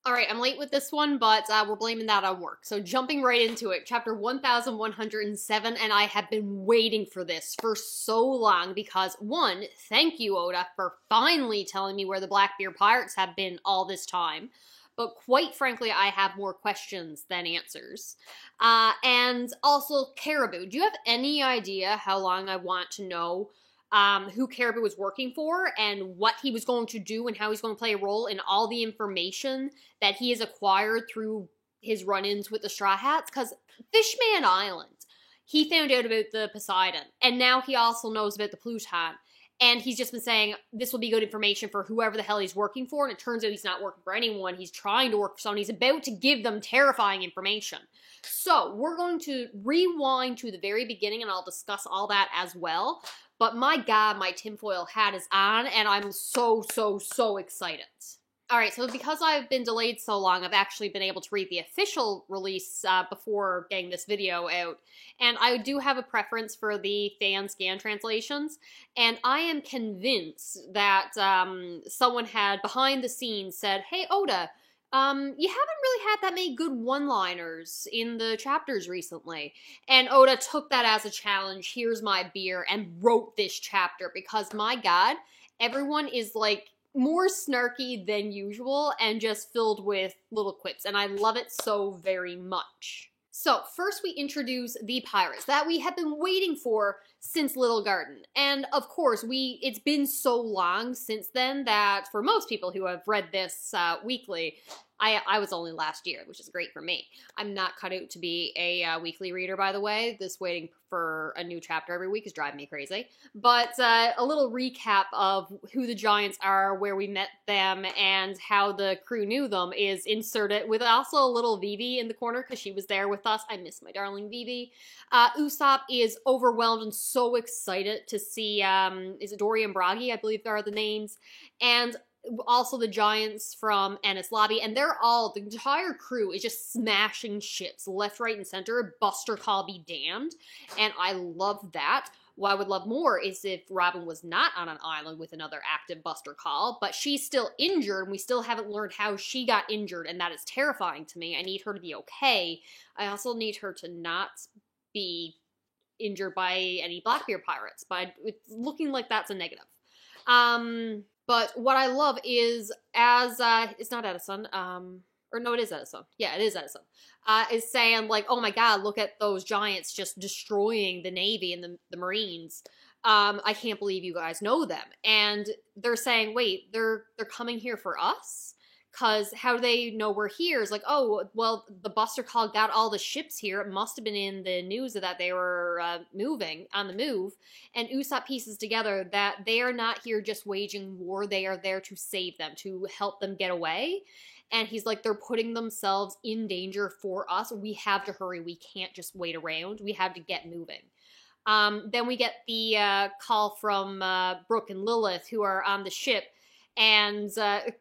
Alright, I'm late with this one, but we're blaming that on work. So jumping right into it, chapter 1107, and I have been waiting for this for so long because, one, thank you, Oda, for finally telling me where the Blackbeard Pirates have been all this time. But quite frankly, I have more questions than answers. And also, Caribou. Do you have any idea how long I want to know who Caribou was working for and what he was going to do and how he's going to play a role in all the information that he has acquired through his run-ins with the Straw Hats? Because Fishman Island, he found out about the Poseidon, and now he also knows about the Pluton. And he's just been saying, this will be good information for whoever the hell he's working for, and it turns out he's not working for anyone. He's trying to work for someone. He's about to give them terrifying information. So, we're going to rewind to the very beginning, and I'll discuss all that as well. But my god, my tinfoil hat is on, and I'm so excited. Alright, so because I've been delayed so long, I've actually been able to read the official release before getting this video out. And I do have a preference for the fan scan translations. And I am convinced that someone had, behind the scenes, said, "Hey, Oda, you haven't really had that many good one-liners in the chapters recently." And Oda took that as a challenge, here's my beer, and wrote this chapter. Because, my god, everyone is, like, more snarky than usual and just filled with little quips, and I love it so very much. So, first we introduce the pirates that we have been waiting for since Little Garden. And of course, it's been so long since then that for most people who have read this weekly, I was only last year, which is great for me. I'm not cut out to be a weekly reader, by the way. This waiting for a new chapter every week is driving me crazy. But a little recap of who the Giants are, where we met them, and how the crew knew them is inserted, with also a little Vivi in the corner, because she was there with us. I miss my darling Vivi. Usopp is overwhelmed and so excited to see, is it Dory and Bragi, I believe are the names, and also the Giants from Enies Lobby, and the entire crew is just smashing ships left, right, and center. Buster Call be damned, and I love that. What I would love more is if Robin was not on an island with another active Buster Call, but she's still injured, and we still haven't learned how she got injured, and that is terrifying to me. I need her to be okay. I also need her to not be injured by any Blackbeard pirates, but it's looking like that's a negative. But what I love is, it's not Edison, or no, it is Edison. Yeah, it is Edison. Is saying, like, oh my god, look at those Giants just destroying the Navy and the Marines. I can't believe you guys know them. And they're saying, wait, they're coming here for us? Because how do they know we're here? It's like, oh, well, the Buster Call got all the ships here. It must have been in the news that they were on the move. And Usopp pieces together that they are not here just waging war. They are there to save them, to help them get away. And he's like, they're putting themselves in danger for us. We have to hurry. We can't just wait around. We have to get moving. Then we get the call from Brook and Lilith, who are on the ship, and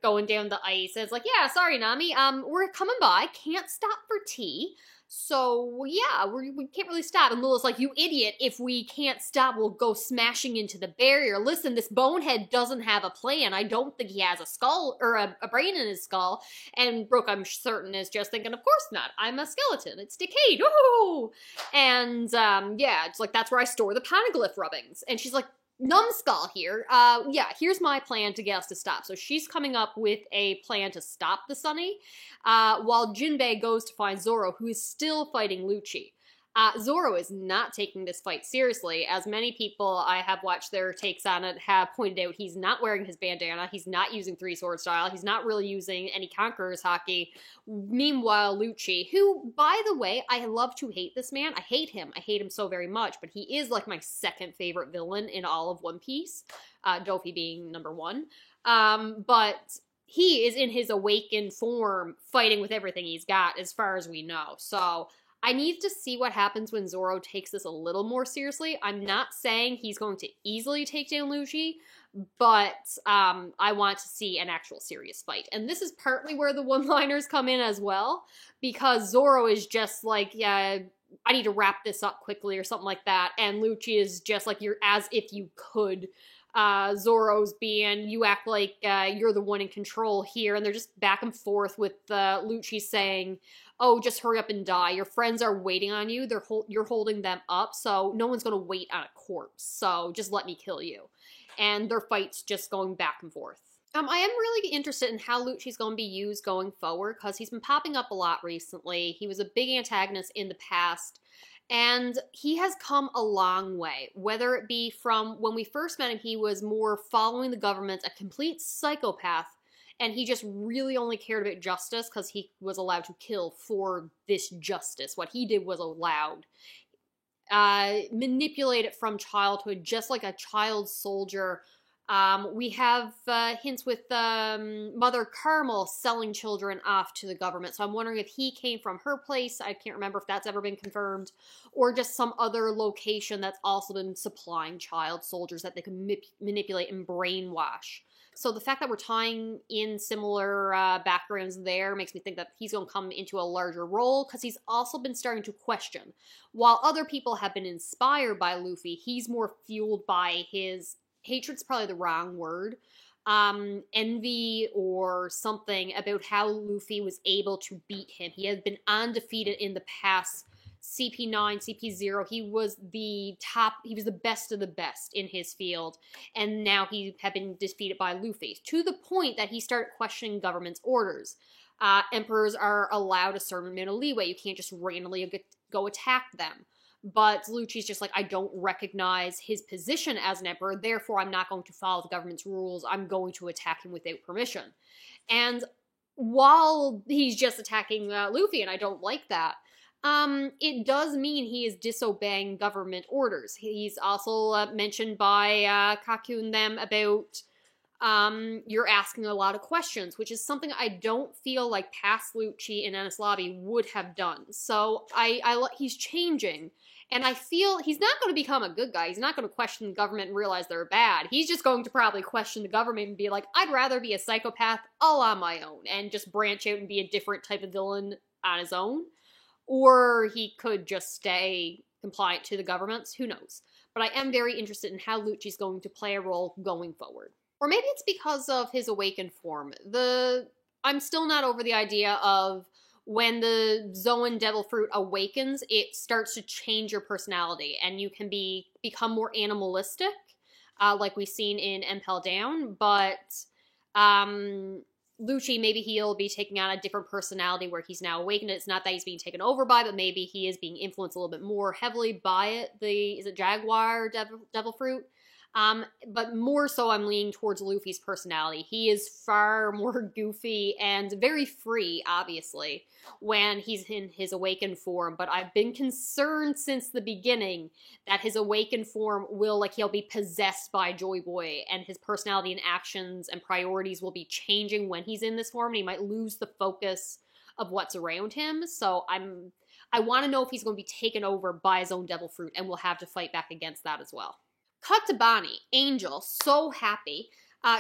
going down the ice. And it's like, yeah, sorry, Nami, we're coming by, can't stop for tea, so yeah, we can't really stop. And Lilith's like, you idiot, if we can't stop, we'll go smashing into the barrier. Listen, this bonehead doesn't have a plan. I don't think he has a skull, or a brain in his skull. And Brook, I'm certain, is just thinking, of course not, I'm a skeleton, it's decayed, ooh! And yeah, it's like, that's where I store the poneglyph rubbings. And she's like, Numbskull here, yeah, here's my plan to get us to stop. So she's coming up with a plan to stop the Sunny, while Jinbei goes to find Zoro, who is still fighting Lucci. Zoro is not taking this fight seriously, as many people I have watched their takes on it have pointed out. He's not wearing his bandana, he's not using Three Sword Style, he's not really using any Conqueror's Haki. Meanwhile, Lucci, who, by the way, I love to hate this man. I hate him so very much, but he is like my second favorite villain in all of One Piece, Dofi being number one. But he is in his awakened form, fighting with everything he's got, as far as we know. So I need to see what happens when Zoro takes this a little more seriously. I'm not saying he's going to easily take down Lucci, but I want to see an actual serious fight. And this is partly where the one-liners come in as well, because Zoro is just like, yeah, I need to wrap this up quickly or something like that, and Lucci is just like, you're as if you could Zoro's being, you act like you're the one in control here, and they're just back and forth with Lucci saying, oh, just hurry up and die. Your friends are waiting on you. You're holding them up, so no one's going to wait on a corpse, so just let me kill you. And their fight's just going back and forth. I am really interested in how Lucci's going to be used going forward, because he's been popping up a lot recently. He was a big antagonist in the past, and he has come a long way. Whether it be from when we first met him, he was more following the government, a complete psychopath, and he just really only cared about justice because he was allowed to kill for this justice. What he did was allowed. Manipulated from childhood, just like a child soldier. We have hints with Mother Carmel selling children off to the government. So I'm wondering if he came from her place. I can't remember if that's ever been confirmed. Or just some other location that's also been supplying child soldiers that they can manipulate and brainwash. So the fact that we're tying in similar backgrounds there makes me think that he's going to come into a larger role, because he's also been starting to question. While other people have been inspired by Luffy, he's more fueled by his... hatred's probably the wrong word. Envy or something about how Luffy was able to beat him. He had been undefeated in the past. CP9, CP0, he was the best of the best in his field, and now he had been defeated by Luffy, to the point that he started questioning government's orders. Emperors are allowed a certain amount of leeway. You can't just randomly go attack them. But Lucci's just like, I don't recognize his position as an emperor, therefore I'm not going to follow the government's rules. I'm going to attack him without permission. And while he's just attacking Luffy, and I don't like that, it does mean he is disobeying government orders. He's also mentioned by Kaku and them about you're asking a lot of questions, which is something I don't feel like past Lucci and Enies Lobby would have done. So he's changing, and I feel he's not going to become a good guy. He's not going to question the government and realize they're bad. He's just going to probably question the government and be like, I'd rather be a psychopath all on my own, and just branch out and be a different type of villain on his own. Or he could just stay compliant to the governments. Who knows? But I am very interested in how Lucci's going to play a role going forward. Or maybe it's because of his awakened form. I'm still not over the idea of when the Zoan Devil Fruit awakens, it starts to change your personality, and you can become more animalistic, like we've seen in Impel Down, but Lucci, maybe he'll be taking on a different personality where he's now awakened. It's not that he's being taken over by, but maybe he is being influenced a little bit more heavily by it. Is it Jaguar Devil Fruit? But more so I'm leaning towards Luffy's personality. He is far more goofy and very free, obviously, when he's in his awakened form, but I've been concerned since the beginning that his awakened form he'll be possessed by Joy Boy, and his personality and actions and priorities will be changing when he's in this form, and he might lose the focus of what's around him. So I want to know if he's going to be taken over by his own Devil Fruit, and we'll have to fight back against that as well. Cut to Bonnie. Angel, so happy.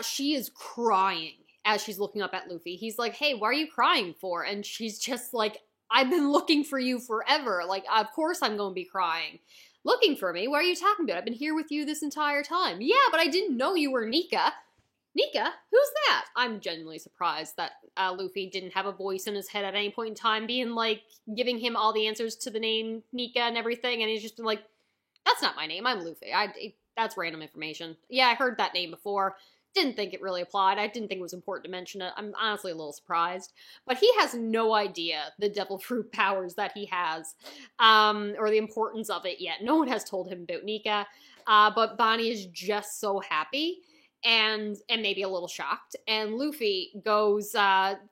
She is crying as she's looking up at Luffy. He's like, hey, what are you crying for? And she's just like, I've been looking for you forever. Like, of course I'm going to be crying. Looking for me? What are you talking about? I've been here with you this entire time. Yeah, but I didn't know you were Nika. Nika? Who's that? I'm genuinely surprised that Luffy didn't have a voice in his head at any point in time being like, giving him all the answers to the name Nika and everything, and he's just been like, that's not my name, I'm Luffy. That's random information. Yeah, I heard that name before. Didn't think it really applied. I didn't think it was important to mention it. I'm honestly a little surprised. But he has no idea the Devil Fruit powers that he has, or the importance of it yet. No one has told him about Nika, but Bonnie is just so happy and maybe a little shocked. And Luffy goes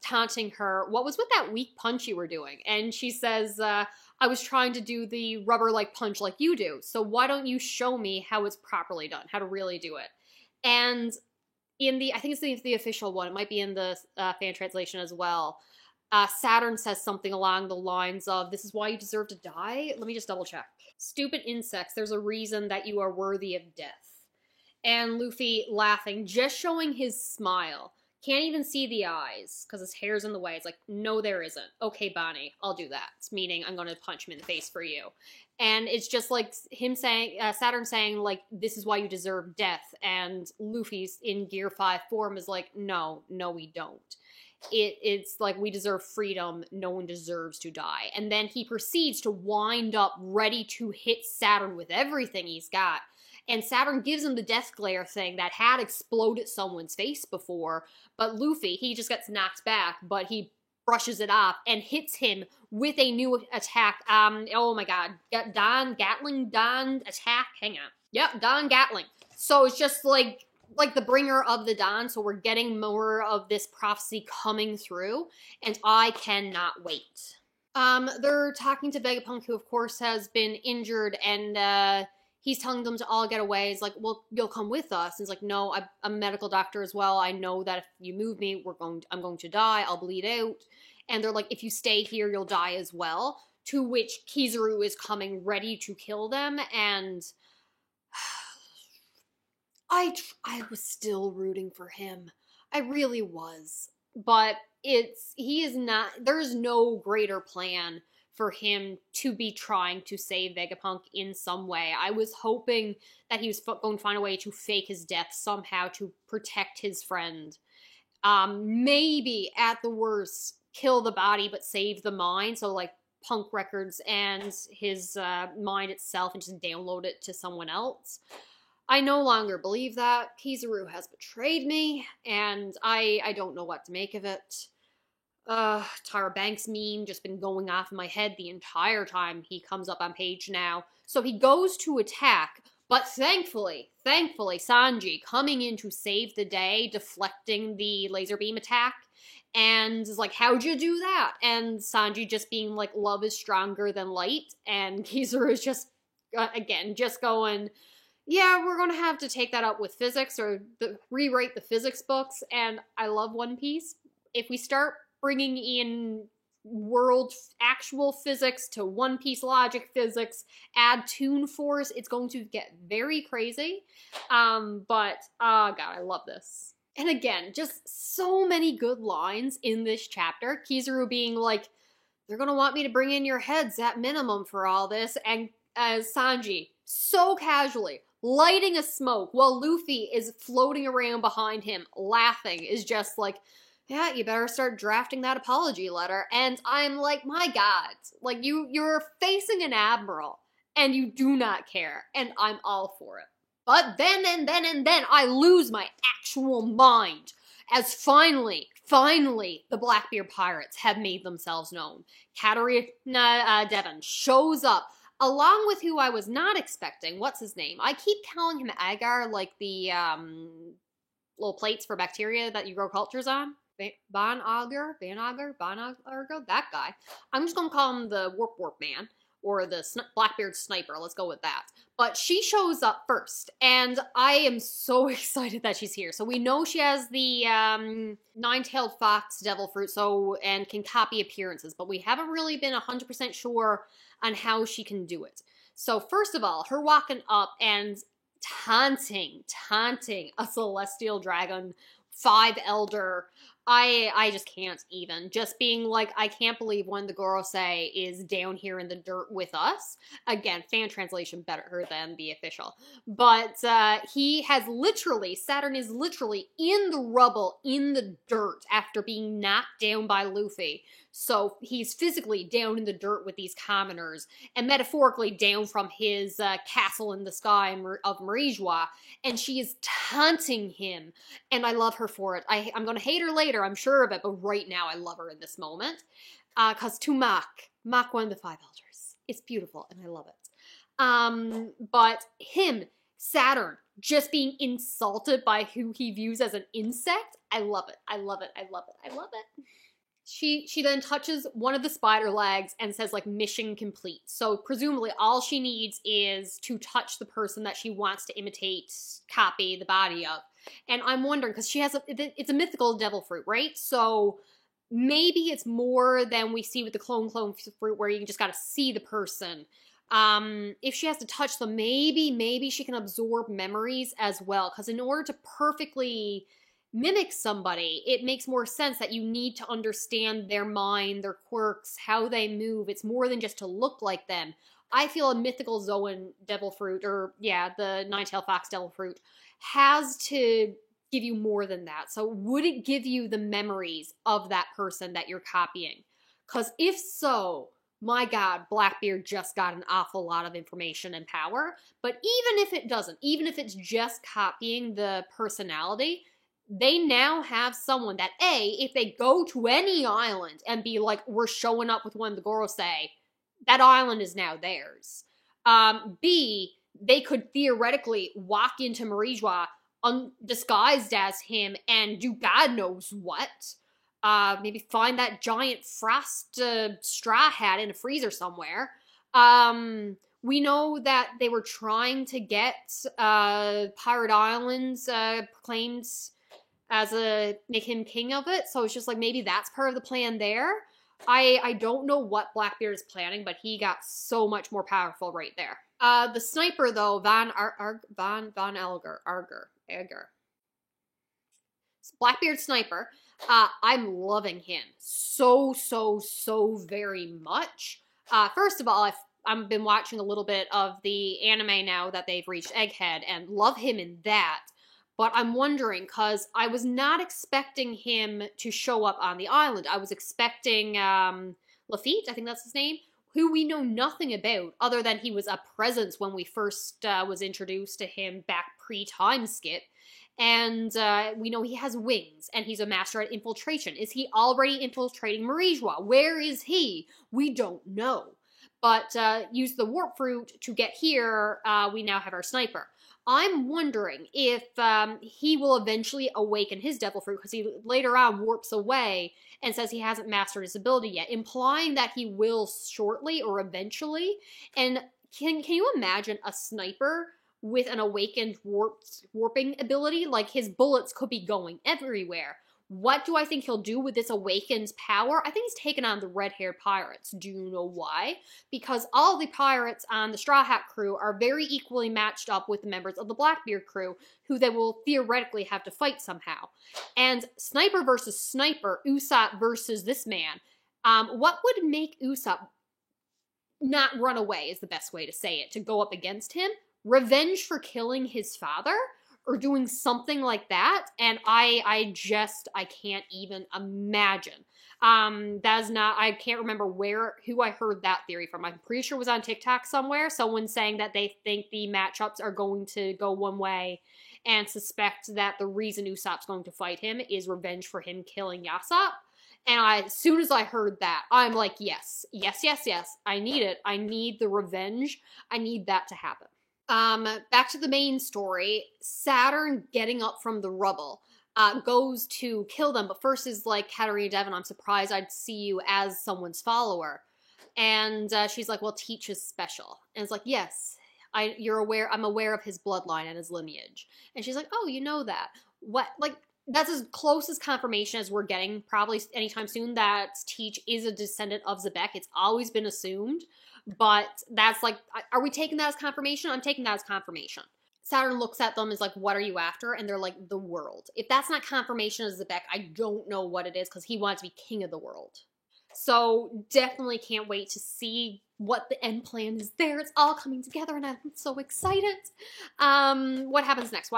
taunting her, what was with that weak punch you were doing? And she says, I was trying to do the rubber-like punch like you do, so why don't you show me how it's properly done, how to really do it? And I think it's the official one, it might be in the fan translation as well, Saturn says something along the lines of, this is why you deserve to die? Let me just double check. Stupid insects, there's a reason that you are worthy of death. And Luffy laughing, just showing his smile, Can't even see the eyes because his hair's in the way. It's like, no, there isn't. Okay, Bonnie, I'll do that. It's meaning I'm going to punch him in the face for you. And it's just like him saying, Saturn saying, like, this is why you deserve death. And Luffy's in Gear 5 form is like, no, we don't. It's like, we deserve freedom. No one deserves to die. And then he proceeds to wind up ready to hit Saturn with everything he's got. And Saturn gives him the death glare thing that had exploded someone's face before, but Luffy, he just gets knocked back, but he brushes it off and hits him with a new attack. Oh my god. Don attack. Hang on. Yep, Don Gatling. So it's just like the bringer of the Don, so we're getting more of this prophecy coming through, and I cannot wait. They're talking to Vegapunk, who of course has been injured, and he's telling them to all get away. He's like, well, you'll come with us. And he's like, no, I'm a medical doctor as well. I know that if you move me, I'm going to die. I'll bleed out. And they're like, if you stay here, you'll die as well. To which Kizaru is coming ready to kill them. And I was still rooting for him. I really was. But there's no greater plan for him to be trying to save Vegapunk in some way. I was hoping that he was going to find a way to fake his death somehow to protect his friend. Maybe, at the worst, kill the body but save the mind, so like Punk Records and his mind itself, and just download it to someone else. I no longer believe that. Kizaru has betrayed me, and I don't know what to make of it. Tyra Banks meme just been going off in my head the entire time he comes up on page now. So he goes to attack, but thankfully, Sanji coming in to save the day, deflecting the laser beam attack, and is like, how'd you do that? And Sanji just being like, love is stronger than light, and Kizaru is just, again, just going, yeah, we're going to have to take that up with physics, or rewrite the physics books, and I love One Piece. If we start bringing in world actual physics to One Piece logic physics, add Toon Force, it's going to get very crazy. But, oh god, I love this. And again, just so many good lines in this chapter. Kizaru being like, they're gonna want me to bring in your heads at minimum for all this, and Sanji, so casually, lighting a smoke while Luffy is floating around behind him, laughing, is just like, yeah, you better start drafting that apology letter. And I'm like, my god, like, you're facing an admiral, and you do not care, and I'm all for it. But then I lose my actual mind, as finally, the Blackbeard pirates have made themselves known. Katarina Devon shows up, along with who I was not expecting. What's his name? I keep calling him Agar, like the little plates for bacteria that you grow cultures on. Van Auger, that guy. I'm just gonna call him the Warp Man, or the Blackbeard Sniper. Let's go with that. But she shows up first, and I am so excited that she's here. So we know she has the nine-tailed fox devil fruit, and can copy appearances, but we haven't really been 100% sure on how she can do it. So first of all, her walking up and taunting a celestial dragon, 5 elder. I just can't even. Just being like, I can't believe when the Gorosei is down here in the dirt with us. Again, fan translation better than the official. But he has literally, Saturn is literally in the rubble, in the dirt, after being knocked down by Luffy. So he's physically down in the dirt with these commoners, and metaphorically down from his castle in the sky of Marijois, and she is taunting him, and I love her for it. I'm going to hate her later, I'm sure of it, but right now I love her in this moment. Because to mock one of the 5 elders. It's beautiful, and I love it. But him, Saturn, just being insulted by who he views as an insect, I love it. I love it. She then touches one of the spider legs and says, like, mission complete. So presumably all she needs is to touch the person that she wants to imitate, copy the body of. And I'm wondering, because she has it's a mythical devil fruit, right? So maybe it's more than we see with the clone fruit, where you just gotta see the person. If she has to touch them, maybe she can absorb memories as well. Because in order to perfectly mimic somebody, it makes more sense that you need to understand their mind, their quirks, how they move. It's more than just to look like them. I feel a mythical Zoan devil fruit, or yeah, the Nine-Tailed Fox devil fruit, has to give you more than that. So would it give you the memories of that person that you're copying? Because if so, my God, Blackbeard just got an awful lot of information and power. But even if it doesn't, even if it's just copying the personality, they now have someone that, A, if they go to any island and be like, we're showing up with one of the Gorosei, that island is now theirs. B, they could theoretically walk into Marijois undisguised as him and do God knows what. Maybe find that giant frost straw hat in a freezer somewhere. We know that they were trying to get Pirate Islands proclaimed as make him king of it, so it's just like maybe that's part of the plan there. I don't know what Blackbeard is planning, but he got so much more powerful right there. The sniper though, Von Egger. Blackbeard sniper. I'm loving him so very much. First of all, I've been watching a little bit of the anime now that they've reached Egghead, and love him in that. But I'm wondering, because I was not expecting him to show up on the island. I was expecting Lafitte, I think that's his name, who we know nothing about, other than he was a presence when we first was introduced to him back pre-time skip. And we know he has wings, and he's a master at infiltration. Is he already infiltrating Marijois? Where is he? We don't know. But use the warp fruit to get here, we now have our sniper. I'm wondering if he will eventually awaken his devil fruit, because he later on warps away and says he hasn't mastered his ability yet, implying that he will shortly or eventually. And can you imagine a sniper with an awakened warping ability? Like, his bullets could be going everywhere. What do I think he'll do with this awakened power? I think he's taken on the red-haired pirates. Do you know why? Because all the pirates on the Straw Hat crew are very equally matched up with the members of the Blackbeard crew, who they will theoretically have to fight somehow. And sniper versus sniper, Usopp versus this man, what would make Usopp not run away is the best way to say it, to go up against him? Revenge for killing his father? Or doing something like that, and I can't even imagine. I can't remember who I heard that theory from. I'm pretty sure it was on TikTok somewhere, someone saying that they think the matchups are going to go one way, and suspect that the reason Usopp's going to fight him is revenge for him killing Yasopp. And as soon as I heard that, I'm like, yes, I need it. I need the revenge. I need that to happen. Back to the main story, Saturn getting up from the rubble, goes to kill them, but first is like, Katarina Devon, I'm surprised I'd see you as someone's follower. And, she's like, well, Teach is special. And it's like, yes, I'm aware of his bloodline and his lineage. And she's like, oh, you know that. What, like, that's as close as confirmation as we're getting, probably anytime soon, that Teach is a descendant of Xebec. It's always been assumed. But that's like, are we taking that as confirmation? I'm taking that as confirmation. Saturn looks at them and is like, what are you after? And they're like, the world. If that's not confirmation as Xebec, I don't know what it is, because he wants to be king of the world. So definitely can't wait to see what the end plan is there. It's all coming together and I'm so excited. What happens next?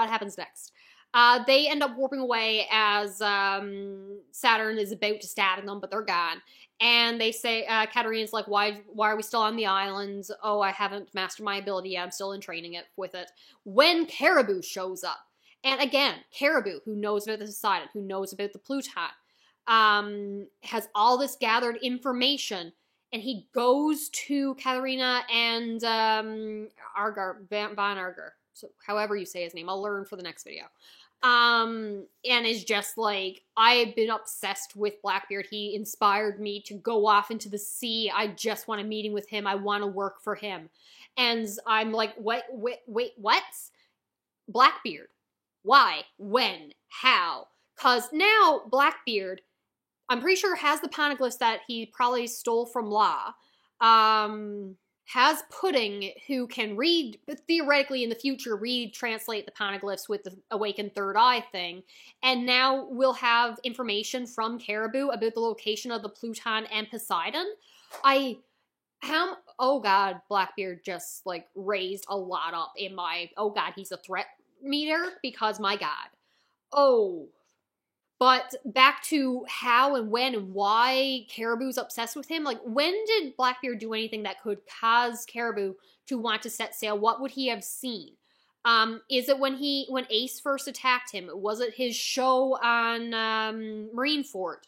They end up warping away as Saturn is about to stab them, but they're gone. And they say, Katarina's like, why are we still on the island? Oh, I haven't mastered my ability yet. I'm still in training with it. When Caribou shows up. And again, Caribou, who knows about the Poseidon, who knows about the Pluton, has all this gathered information. And he goes to Katarina and Argar, Von Argar. So however you say his name, I'll learn for the next video. And is just like, I've been obsessed with Blackbeard. He inspired me to go off into the sea. I just want a meeting with him. I want to work for him. And I'm like, wait, what? Blackbeard. Why? When? How? Because now Blackbeard, I'm pretty sure, has the poneglyphs that he probably stole from Law. has Pudding, who can read, theoretically in the future, translate the poneglyphs with the awakened third eye thing, and now we'll have information from Caribou about the location of the Pluton and Poseidon. Oh god, Blackbeard just, like, raised a lot up in my, oh god, he's a threat meter, because my god. Oh. But back to how and when and why Caribou's obsessed with him. Like, when did Blackbeard do anything that could cause Caribou to want to set sail? What would he have seen? Is it when Ace first attacked him? Was it his show on Marineford?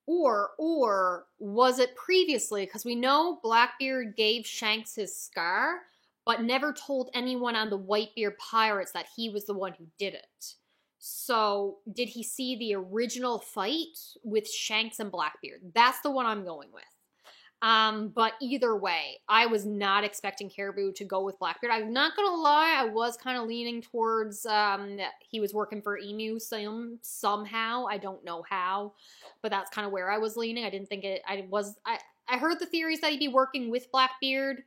Or was it previously? Because we know Blackbeard gave Shanks his scar, but never told anyone on the Whitebeard Pirates that he was the one who did it. So, did he see the original fight with Shanks and Blackbeard? That's the one I'm going with. But either way, I was not expecting Caribou to go with Blackbeard. I'm not gonna lie, I was kind of leaning towards he was working for Emu somehow. I don't know how, but that's kind of where I was leaning. I didn't think it. I heard the theories that he'd be working with Blackbeard.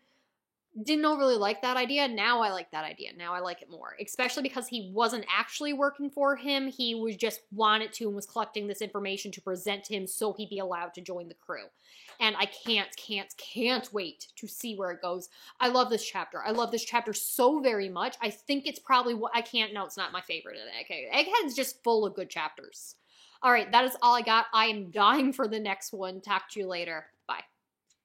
Didn't overly like that idea. Now I like that idea. Now I like it more. Especially because he wasn't actually working for him. He was just wanted to and was collecting this information to present to him so he'd be allowed to join the crew. And I can't wait to see where it goes. I love this chapter. I love this chapter so very much. I think it's probably what it's not my favorite of the Egghead. Egghead's just full of good chapters. All right, that is all I got. I am dying for the next one. Talk to you later. Bye.